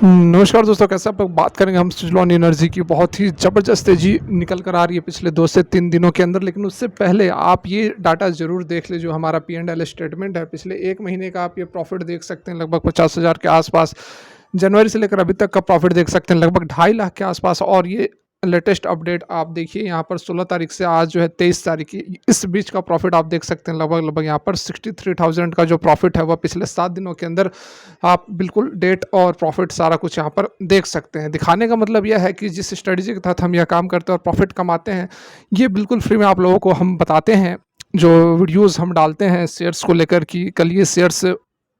नमस्कार दोस्तों, कैसे आप लोग। बात करेंगे हम सुज़लॉन एनर्जी की। बहुत ही ज़बरदस्त तेज़ी निकल कर आ रही है पिछले 2 से 3 दिनों के अंदर। लेकिन उससे पहले आप ये डाटा ज़रूर देख लें, जो हमारा P&L स्टेटमेंट है पिछले 1 महीने का। आप ये प्रॉफ़िट देख सकते हैं लगभग 50,000 के आसपास। जनवरी से लेकर अभी तक का प्रॉफ़िट देख सकते हैं लगभग 2.5 लाख के आसपास। और ये लेटेस्ट अपडेट आप देखिए यहाँ पर 16 तारीख से आज जो है 23 तारीख की, इस बीच का प्रॉफ़िट आप देख सकते हैं लगभग यहाँ पर 63,000 का जो प्रॉफ़िट है वह पिछले 7 दिनों के अंदर आप बिल्कुल डेट और प्रॉफ़िट सारा कुछ यहाँ पर देख सकते हैं। दिखाने का मतलब यह है कि जिस स्ट्रेटजी के तहत हम यह काम करते हैं और प्रॉफ़िट कमाते हैं, ये बिल्कुल फ्री में आप लोगों को हम बताते हैं। जो वीडियोज़ हम डालते हैं शेयर्स को लेकर कि कल ये शेयर्स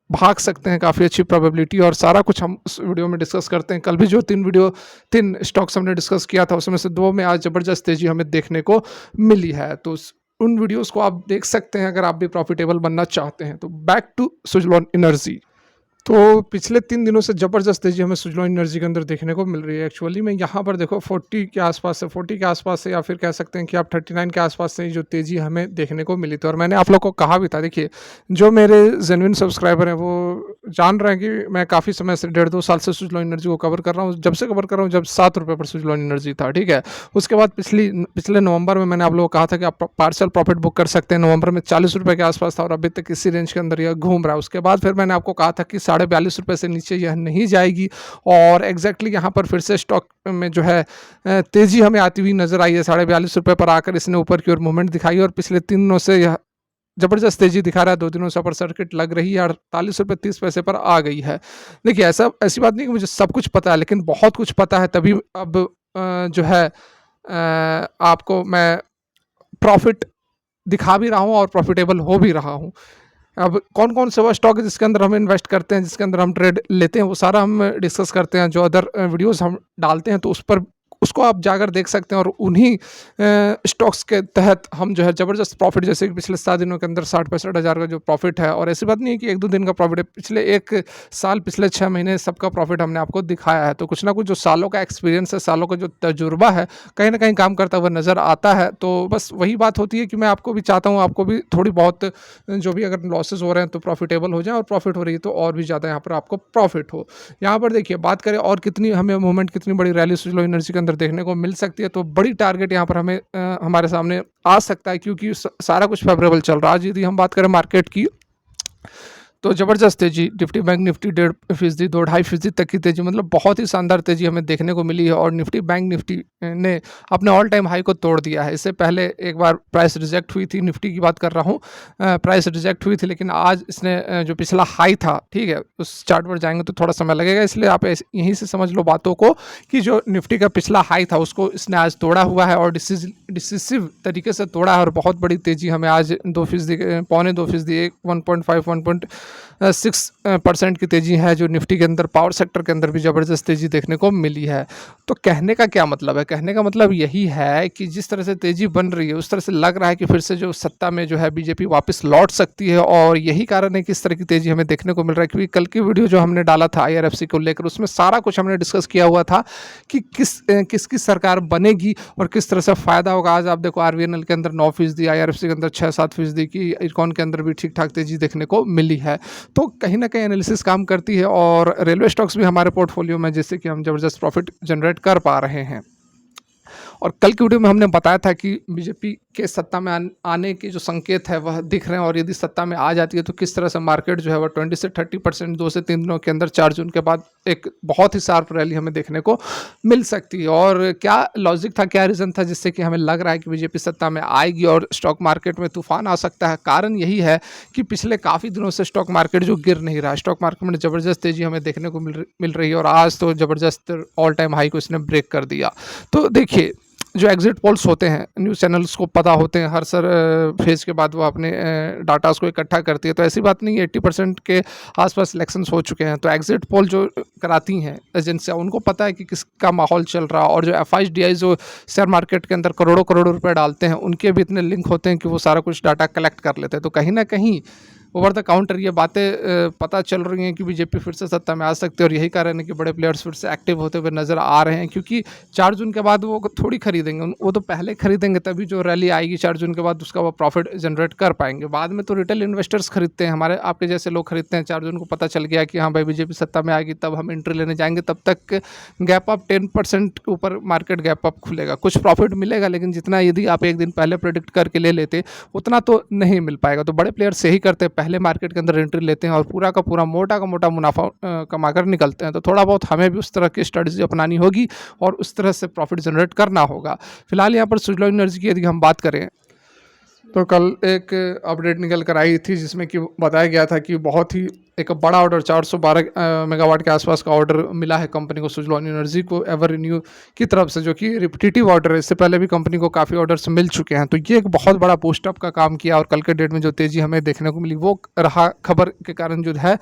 भाग सकते हैं, काफ़ी अच्छी प्रोबेबिलिटी, और सारा कुछ हम उस वीडियो में डिस्कस करते हैं। कल भी जो 3 स्टॉक्स हमने डिस्कस किया था, उसमें से 2 में आज ज़बरदस्त तेज़ी हमें देखने को मिली है। तो उन वीडियोज़ को आप देख सकते हैं अगर आप भी प्रॉफिटेबल बनना चाहते हैं। तो बैक टू सुज़लॉन एनर्जी। तो पिछले 3 दिनों से ज़बरदस्त तेज़ी हमें सुज़लॉन एनर्जी के अंदर देखने को मिल रही है। एक्चुअली में यहाँ पर देखो 40 के आसपास से, 40 के आसपास से, या फिर कह सकते हैं कि आप 39 के आसपास से जो तेज़ी हमें देखने को मिली थी। और मैंने आप लोग को कहा भी था, देखिए जो मेरे जेन्युइन सब्सक्राइबर हैं वो जान रहे हैं कि मैं काफ़ी समय से 1.5-2 साल से सुज़लॉन एनर्जी को कवर कर रहा हूँ। जब से कवर कर रहा हूँ, जब ₹7 पर सुज़लॉन एनर्जी था, ठीक है। उसके बाद पिछले नवंबर में मैंने आप लोगों को कहा था कि आप पार्शियल प्रॉफिट बुक कर सकते हैं। नवंबर में ₹40 के आसपास था और अभी तक इसी रेंज के अंदर यह घूम रहा है। उसके बाद फिर मैंने आपको कहा था कि ₹42.5 से नीचे यह नहीं जाएगी। और एग्जैक्टली यहाँ पर फिर से स्टॉक में जो है तेज़ी हमें आती हुई नजर आई है। ₹42 पर आकर इसने ऊपर की ओर मूवमेंट दिखाई और पिछले 3 दिनों से यह ज़बरदस्त तेज़ी दिखा रहा है। 2 दिनों से अपर सर्किट लग रही है, ₹48.30 पर आ गई है। देखिए ऐसी बात नहीं कि मुझे सब कुछ पता है, लेकिन बहुत कुछ पता है, तभी अब जो है आपको मैं प्रॉफ़िट दिखा भी रहा हूँ और प्रॉफ़िटेबल हो भी रहा हूँ। अब कौन-कौन से वो स्टॉक है जिसके अंदर हम इन्वेस्ट करते हैं, जिसके अंदर हम ट्रेड लेते हैं, वो सारा हम डिस्कस करते हैं। जो अदर वीडियोज़ हम डालते हैं तो उसको आप जाकर देख सकते हैं। और उन्हीं स्टॉक्स के तहत हम जो है ज़बरदस्त प्रॉफिट, जैसे कि पिछले 7 दिनों के अंदर 60-65 हज़ार का जो प्रॉफिट है। और ऐसी बात नहीं है कि 1-2 दिन का प्रॉफिट है, पिछले 1 साल, पिछले 6 महीने सबका प्रॉफिट हमने आपको दिखाया है। तो कुछ ना कुछ जो सालों का एक्सपीरियंस है, सालों का जो तजुर्बा है, कहीं न कहीं काम करता हुआ नज़र आता है। तो बस वही बात होती है कि मैं आपको भी चाहता हूँ, आपको भी थोड़ी बहुत जो भी अगर लॉसेस हो रहे हैं तो प्रॉफिटेबल हो जाएँ, और प्रॉफिट हो रही है तो और भी ज़्यादा यहाँ पर आपको प्रॉफिट हो। यहाँ पर देखिए बात करें और कितनी हमें मूवमेंट, कितनी बड़ी रैली सुज़लॉन एनर्जी के अंदर देखने को मिल सकती है। तो बड़ी टारगेट यहाँ पर हमें हमारे सामने आ सकता है, क्योंकि सारा कुछ फेवरेबल चल रहा है। आज यदि हम बात करें मार्केट की, तो ज़बरदस्त तेज़ी, निफ्टी बैंक निफ्टी 1.5%, 2-2.5% तक की तेज़ी, मतलब बहुत ही शानदार तेज़ी हमें देखने को मिली है। और निफ्टी बैंक निफ्टी ने अपने ऑल टाइम हाई को तोड़ दिया है। इससे पहले एक बार प्राइस रिजेक्ट हुई थी, निफ्टी की बात कर रहा हूँ, प्राइस रिजेक्ट हुई थी, लेकिन आज इसने जो पिछला हाई था, ठीक है, उस चार्ट पर जाएंगे तो थोड़ा समय लगेगा, इसलिए आप यहीं से समझ लो बातों को कि जो निफ्टी का पिछला हाई था उसको इसने आज तोड़ा हुआ है, और डिसिसिव तरीके से तोड़ा है। और बहुत बड़ी तेज़ी हमें आज 2%, पौने 2%, 1.6% की तेज़ी है जो निफ्टी के अंदर, पावर सेक्टर के अंदर भी ज़बरदस्त तेज़ी देखने को मिली है। तो कहने का क्या मतलब है? कहने का मतलब यही है कि जिस तरह से तेज़ी बन रही है, उस तरह से लग रहा है कि फिर से जो सत्ता में जो है बीजेपी वापस लौट सकती है। और यही कारण है कि इस तरह की तेज़ी हमें देखने को मिल रहा है। क्योंकि कल की वीडियो जो हमने डाला था IRFC को लेकर, उसमें सारा कुछ हमने डिस्कस किया हुआ था कि किसकी सरकार बनेगी और किस तरह से फ़ायदा होगा। आज आप देखो RVNL के अंदर 9%, IRFC के अंदर 6-7% की, इरकॉन के अंदर भी ठीक-ठाक तेज़ी देखने को मिली है। तो कहीं न कहीं एनालिसिस काम करती है। और रेलवे स्टॉक्स भी हमारे पोर्टफोलियो में, जिससे कि हम ज़बरदस्त प्रॉफिट जनरेट कर पा रहे हैं। और कल की वीडियो में हमने बताया था कि बीजेपी के सत्ता में आने के जो संकेत है वह दिख रहे हैं। और यदि सत्ता में आ जाती है तो किस तरह से मार्केट जो है वह 20 से 30% 2 से 3 दिनों के अंदर, 4 जून के बाद एक बहुत ही शार्प रैली हमें देखने को मिल सकती है। और क्या लॉजिक था, क्या रीज़न था जिससे कि हमें लग रहा है कि बीजेपी सत्ता में आएगी और स्टॉक मार्केट में तूफान आ सकता है? कारण यही है कि पिछले काफ़ी दिनों से स्टॉक मार्केट जो गिर नहीं रहा है, स्टॉक मार्केट में ज़बरदस्त तेज़ी हमें देखने को मिल रही है। और आज तो ज़बरदस्त ऑल टाइम हाई को इसने ब्रेक कर दिया। तो देखिए, जो एग्जिट पोल्स होते हैं, न्यूज़ चैनल्स को पता होते हैं, हर फेज़ के बाद वो अपने डाटास को इकट्ठा करती है। तो ऐसी बात नहीं है, 80% के आसपास इलेक्शंस हो चुके हैं। तो एग्जिट पोल जो कराती हैं एजेंसियाँ, उनको पता है कि किसका माहौल चल रहा है। और जो FIDI जो शेयर मार्केट के अंदर करोड़ों करोड़ रुपए डालते हैं, उनके भी इतने लिंक होते हैं कि वो सारा कुछ डाटा कलेक्ट कर लेते हैं। तो कहीं ना कहीं ओवर द काउंटर ये बातें पता चल रही हैं कि बीजेपी फिर से सत्ता में आ सकती है, और यही कारण है कि बड़े प्लेयर्स फिर से एक्टिव होते हुए नजर आ रहे हैं, क्योंकि 4 जून के बाद वो थोड़ी खरीदेंगे, वो तो पहले खरीदेंगे, तभी जो रैली आएगी 4 जून के बाद उसका वो प्रॉफिट जनरेट कर पाएंगे। बाद में तो रिटेल इन्वेस्टर्स खरीदते हैं, हमारे आपके जैसे लोग खरीदते हैं। 4 जून को पता चल गया कि हाँ भाई बीजेपी सत्ता में आएगी, तब हम एंट्री लेने जाएंगे, तब तक गैप अप 10% के ऊपर मार्केट गैप अप खुलेगा, कुछ प्रॉफिट मिलेगा, लेकिन जितना यदि आप एक दिन पहले प्रेडिक्ट करके ले लेते उतना तो नहीं मिल पाएगा। तो बड़े प्लेयर्स यही करते हैं, पहले मार्केट के अंदर एंट्री लेते हैं और पूरा का पूरा मोटा का मोटा मुनाफा कमाकर निकलते हैं। तो थोड़ा बहुत हमें भी उस तरह की स्ट्रेटजी अपनानी होगी और उस तरह से प्रॉफिट जनरेट करना होगा। फिलहाल यहाँ पर सुजलॉन एनर्जी की यदि हम बात करें तो कल एक अपडेट निकल कर आई थी, जिसमें कि बताया गया था कि बहुत ही एक बड़ा ऑर्डर 412 मेगावाट के आसपास का ऑर्डर मिला है कंपनी को, सुजलॉन एनर्जी को, एवर रिन्यू की तरफ से, जो कि रिपीटिव ऑर्डर है। इससे पहले भी कंपनी को काफ़ी ऑर्डर्स मिल चुके हैं। तो ये एक बहुत बड़ा बूस्टअप का काम किया, और कल के डेट में जो तेज़ी हमें देखने को मिली वो रहा खबर के कारण जो है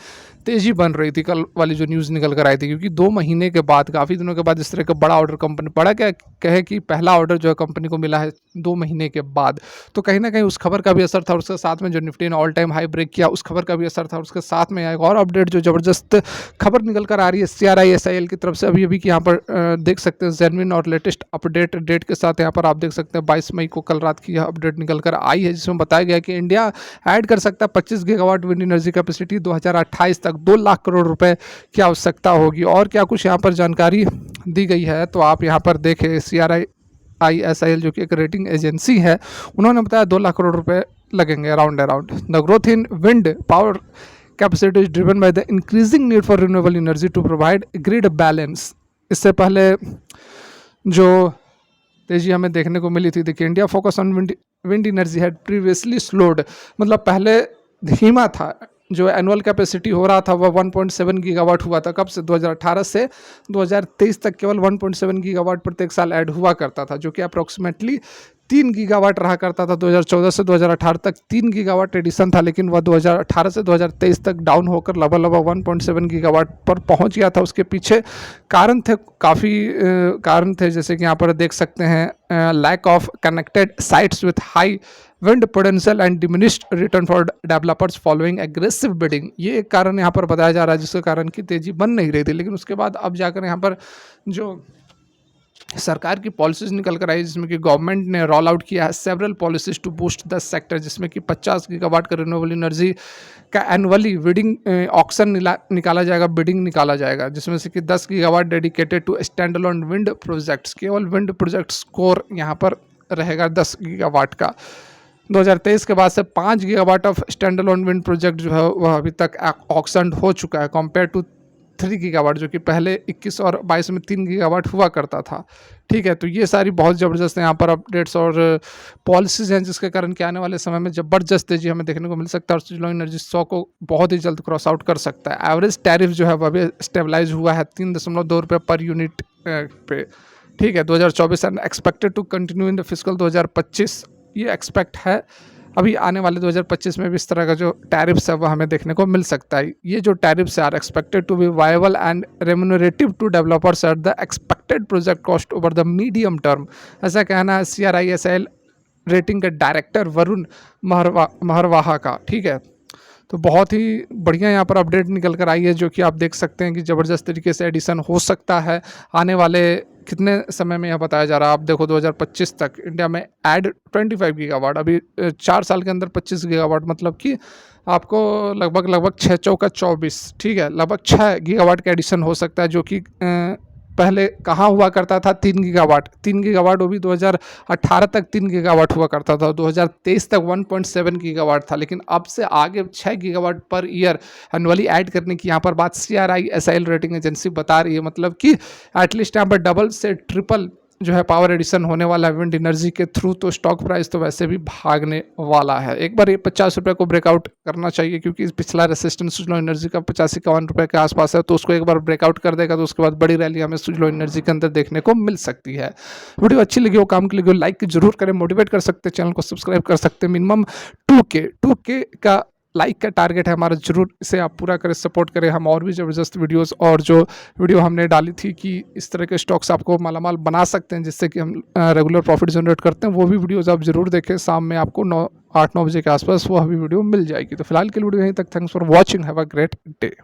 तेज़ी बन रही थी कल वाली जो न्यूज़ निकल कर आई थी, क्योंकि 2 महीने के बाद, काफ़ी दिनों के बाद इस तरह का बड़ा ऑर्डर कंपनी पड़ा, क्या कहे कि पहला ऑर्डर जो है कंपनी को मिला है 2 महीने के बाद। तो कहीं ना कहीं उस खबर का भी असर था, और उसके साथ में जो निफ्टी ने ऑल टाइम हाई ब्रेक किया उस खबर का भी असर था। उसके साथ में एक और अपडेट जो ज़बरदस्त खबर निकल कर आ रही है CRI SIL की तरफ से, अभी अभी की यहाँ पर देख सकते हैं जेन्युइन और लेटेस्ट अपडेट डेट के साथ। यहाँ पर आप देख सकते हैं 22 मई को कल रात की यह अपडेट निकल कर आई है, जिसमें बताया गया कि इंडिया ऐड कर सकता है 25 गीगावाट विंड एनर्जी कैपेसिटी 2028 तक, 2 लाख करोड़ रुपए की आवश्यकता होगी। और क्या कुछ यहाँ पर जानकारी दी गई है, तो आप यहाँ पर देखें। CRI SIL जो कि एक रेटिंग एजेंसी है, उन्होंने बताया 2 लाख करोड़ रुपए लगेंगे around. The growth in wind power capacity is driven by the increasing need for renewable energy to provide grid balance। इससे पहले जो तेजी हमें देखने को मिली थी, देखिए, India focus on wind energy had previously slowed, मतलब पहले धीमा था। जो एनुअल कैपेसिटी हो रहा था वह 1.7 गीगावाट हुआ था, कब से 2018 से 2023 तक केवल 1.7 गीगावाट प्रत्येक साल ऐड हुआ करता था, जो कि अप्रोक्सीमेटली 3 गीगावाट रहा करता था। 2014 से 2018 तक 3 गीगावाट एडिशन था, लेकिन वह 2018 से 2023 तक डाउन होकर लगभग 1.7 गीगावाट पर पहुंच गया था। उसके पीछे कारण थे, काफ़ी कारण थे, जैसे कि यहाँ पर देख सकते हैं lack of connected sites with high wind potential and diminished return for developers following aggressive bidding. ये एक कारण यहाँ पर बताया जा रहा है, जिसके कारण की तेजी बन नहीं रही थी। लेकिन उसके बाद अब जाकर यहाँ पर जो सरकार की पॉलिसीज निकल कर आई, जिसमें कि गवर्नमेंट ने रोल आउट किया है several policies to boost the sector, जिसमें कि 50 गीगावाट का रिन्यूएबल एनर्जी का एनुअली बिडिंग ऑक्शन निकाला जाएगा, बिडिंग निकाला जाएगा, जिसमें से कि 10 gigawatt dedicated to stand alone wind projects, केवल विंड प्रोजेक्ट स्कोर यहाँ पर रहेगा 10 गीगावाट का। 2023 के बाद से 5 gigawatt of stand alone wind project जो है वह अभी तक ऑक्शन हो चुका है, कंपेयर टू 3 गीगावाट, जो कि पहले 21 और 22 में 3 गीगावाट हुआ करता था। ठीक है, तो ये सारी बहुत ज़बरदस्त यहाँ पर अपडेट्स और पॉलिसीज हैं, जिसके कारण कि आने वाले समय में ज़बरदस्त तेजी हमें देखने को मिल सकता है, और सुजलॉन एनर्जी 100 को बहुत ही जल्द क्रॉस आउट कर सकता है। एवरेज टैरिफ जो है वह भी स्टेबलाइज हुआ है 3.2 रुपये पर यूनिट पे। ठीक है, 2024 and expected to continue in the physical 2025, ये एक्सपेक्ट है अभी आने वाले 2025 में भी इस तरह का जो टैरिफ्स है वह हमें देखने को मिल सकता है। ये जो tariffs are expected to be viable and remunerative to developers at the expected project cost over the medium term, ऐसा कहना है CRI SIL रेटिंग के डायरेक्टर वरुण महरवाहा का। ठीक है, तो बहुत ही बढ़िया यहाँ पर अपडेट निकल कर आई है, जो कि आप देख सकते हैं कि ज़बरदस्त तरीके से एडिशन हो सकता है आने वाले कितने समय में। यह बताया जा रहा है, आप देखो 2025 तक इंडिया में ऐड 25 गीगावाट, अभी 4 साल के अंदर 25 गीगावाट, मतलब कि आपको लगभग 6 चौका 24, ठीक है, लगभग 6 गीगावाट का एडिशन हो सकता है, जो कि पहले कहाँ हुआ करता था 3 गीगावाट, वो भी 2018 तक 3 गीगावाट हुआ करता था, 2023 तक 1.7 गीगावाट था, लेकिन अब से आगे 6 gigawatt per year annually add करने की यहाँ पर बात CRI SIL रेटिंग एजेंसी बता रही है। मतलब कि एटलीस्ट यहाँ पर डबल से ट्रिपल जो है पावर एडिशन होने वाला है विंड एनर्जी के थ्रू, तो स्टॉक प्राइस तो वैसे भी भागने वाला है। एक बार ये 50 रुपये को ब्रेकआउट करना चाहिए, क्योंकि पिछला रेसिस्टेंस सुजलॉन एनर्जी का 85-51 रुपये के आसपास है, तो उसको एक बार ब्रेकआउट कर देगा तो उसके बाद बड़ी रैली हमें सुजलॉन एनर्जी के अंदर देखने को मिल सकती है। वीडियो अच्छी लगी हो, काम के लगी हो, लाइक जरूर करें, मोटिवेट कर सकते हैं, चैनल को सब्सक्राइब कर सकते हैं। मिनिमम 2K का लाइक का टारगेट है हमारा, जरूर इसे आप पूरा करें, सपोर्ट करें। हम और भी ज़बरदस्त वीडियोस और जो वीडियो हमने डाली थी कि इस तरह के स्टॉक्स आपको मालामाल बना सकते हैं, जिससे कि हम रेगुलर प्रॉफिट जनरेट करते हैं, वो भी वीडियोस आप जरूर देखें। शाम में आपको 8-9 बजे के आसपास वो अभी वीडियो मिल जाएगी। तो फिलहाल के लिए वीडियो यहीं तक। Thanks for watching, have a great day.